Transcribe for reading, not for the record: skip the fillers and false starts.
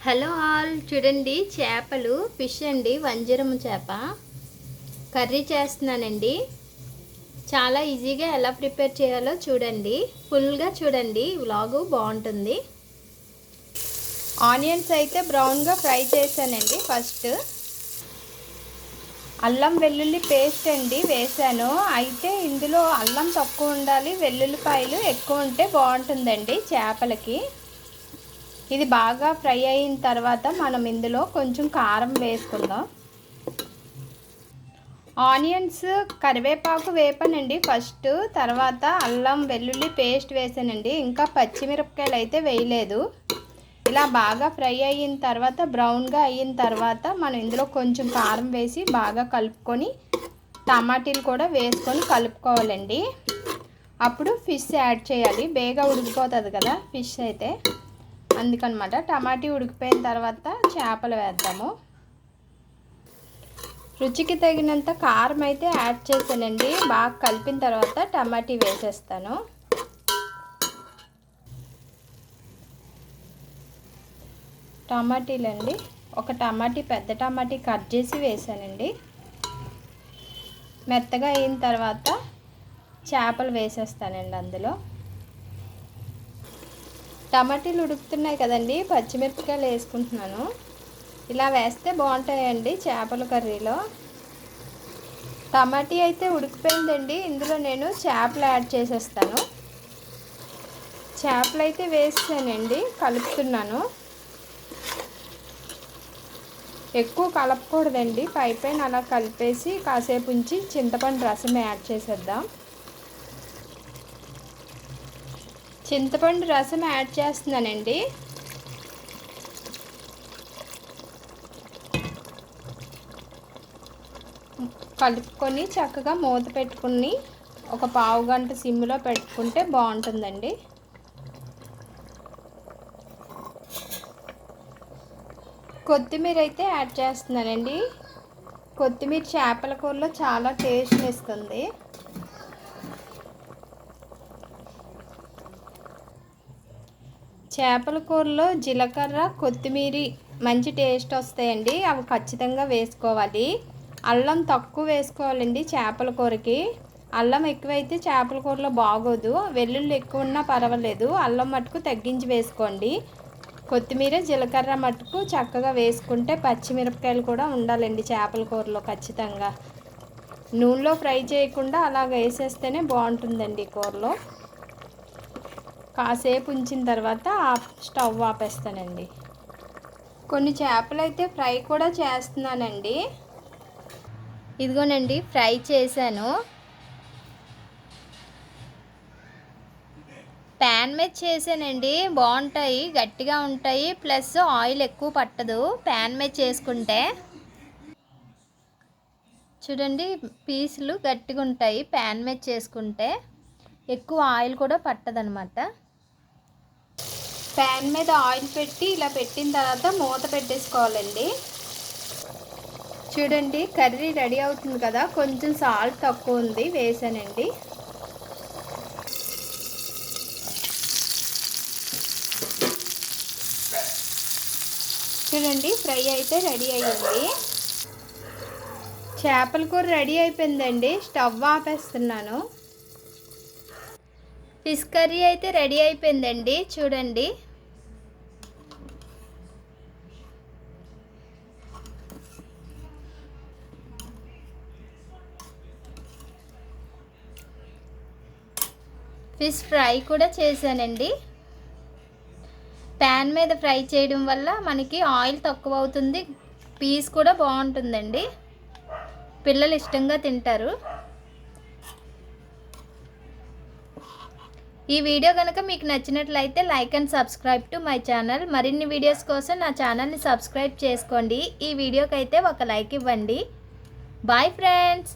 Hello all, చూడండి చేపలు fish అండి, వంజరం చేప కర్రీ చేస్తున్నానండి. చాలా ఈజీగా ఎలా ప్రిపేర్ చేయాలో చూడండి, ఫుల్గా చూడండి, వ్లాగు బాగుంటుంది. ఆనియన్స్ అయితే బ్రౌన్గా ఫ్రై చేశానండి. ఫస్ట్ అల్లం వెల్లుల్లి పేస్ట్ అండి వేసాను. అయితే ఇందులో అల్లం తక్కువ ఉండాలి, వెల్లుల్లిపాయలు ఎక్కువ ఉంటే బాగుంటుందండి చేపలకి. ఇది బాగా ఫ్రై అయిన తర్వాత మనం ఇందులో కొంచెం కారం వేసుకుందాం. ఆనియన్స్, కరివేపాకు వేపానండి ఫస్ట్, తర్వాత అల్లం వెల్లుల్లి పేస్ట్ వేసానండి. ఇంకా పచ్చిమిరపకాయలు అయితే వేయలేదు. ఇలా బాగా ఫ్రై అయిన తర్వాత, బ్రౌన్గా అయిన తర్వాత మనం ఇందులో కొంచెం కారం వేసి బాగా కలుపుకొని టమాటీలు కూడా వేసుకొని కలుపుకోవాలండి. అప్పుడు ఫిష్ యాడ్ చేయాలి, బేగా ఉడికిపోతుంది కదా ఫిష్ అయితే, అందుకనమాట. టమాటీ ఉడికిపోయిన తర్వాత చేపలు వేద్దాము. రుచికి తగినంత కారం అయితే యాడ్ చేశానండి. బాగా కలిపిన తర్వాత టమాటీ వేసేస్తాను. టమాటీలండి, ఒక టమాటీ, పెద్ద టమాటీ కట్ చేసి వేసానండి. మెత్తగా అయిన తర్వాత చేపలు వేసేస్తానండి. అందులో టమాటీలు ఉడుకుతున్నాయి కదండి, పచ్చిమిరపకాయలు వేసుకుంటున్నాను. ఇలా వేస్తే బాగుంటాయండి చేపల కర్రీలో. టమాటీ అయితే ఉడికిపోయిందండి. ఇందులో నేను చేపలు యాడ్ చేసేస్తాను. చేపలు అయితే వేసానండి, కలుపుతున్నాను. ఎక్కువ కలపకూడదండి, పైన అలా కలిపేసి కాసేపు ఉంచి చింతపండు రసం యాడ్ చేసేద్దాం. చింతపండు రసం యాడ్ చేస్తున్నానండి. కలుపుకొని చక్కగా మూత పెట్టుకుని ఒక పావు గంట సిమ్లో పెట్టుకుంటే బాగుంటుందండి. కొత్తిమీర అయితే యాడ్ చేస్తున్నానండి. కొత్తిమీర చేపల కూరలో చాలా టేస్ట్ ఇస్తుంది. చేపల కూరలో జీలకర్ర, కొత్తిమీర మంచి టేస్ట్ వస్తాయండి, అవి ఖచ్చితంగా వేసుకోవాలి. అల్లం తక్కువ వేసుకోవాలండి చేపల కూరకి. అల్లం ఎక్కువైతే చేపల కూరలో బాగోదు. వెల్లుల్లి ఎక్కువ ఉన్నా పర్వాలేదు, అల్లం మట్టుకు తగ్గించి వేసుకోండి. కొత్తిమీర, జీలకర్ర మట్టుకు చక్కగా వేసుకుంటే, పచ్చిమిరపకాయలు కూడా ఉండాలండి చేపల కూరలో ఖచ్చితంగా. నూనెలో ఫ్రై చేయకుండా అలా వేసేస్తేనే బాగుంటుందండి కూరలో. కాసేపు ఉంచిన తర్వాత స్టవ్ ఆపేస్తానండి. కొన్ని చేపలు అయితే ఫ్రై కూడా చేస్తున్నానండి. ఇదిగోనండి, ఫ్రై చేశాను. ప్యాన్ మీద చేసానండి, బాగుంటాయి, గట్టిగా ఉంటాయి, ప్లస్ ఆయిల్ ఎక్కువ పట్టదు ప్యాన్ మీద చేసుకుంటే. చూడండి, పీసులు గట్టిగా ఉంటాయి ప్యాన్ మీద చేసుకుంటే, ఎక్కువ ఆయిల్ కూడా పట్టదనమాట. ప్యాన్ మీద ఆయిల్ పెట్టి ఇలా పెట్టిన తర్వాత మూత పెట్టేసుకోవాలండి. చూడండి, కర్రీ రెడీ అవుతుంది కదా, కొంచెం సాల్ట్ తక్కువ ఉంది, వేసానండి. చూడండి, ఫ్రై అయితే రెడీ అయ్యింది. చేపల కూర రెడీ అయిపోయిందండి, స్టవ్ ఆపేస్తున్నాను. ఫిష్ కర్రీ అయితే రెడీ అయిపోయిందండి. చూడండి, ఫిష్ ఫ్రై కూడా చేశానండి. ప్యాన్ మీద ఫ్రై చేయడం వల్ల మనకి ఆయిల్ తక్కువ అవుతుంది, పీస్ కూడా బాగుంటుందండి, పిల్లలు ఇష్టంగా తింటారు. ఈ వీడియో కనుక మీకు నచ్చినట్లయితే like and subscribe to my channel. మరిన్ని వీడియోస్ కోసం నా ఛానల్ని సబ్స్క్రైబ్ చేసుకోండి. ఈ వీడియోకి అయితే ఒక లైక్ ఇవ్వండి. Bye friends.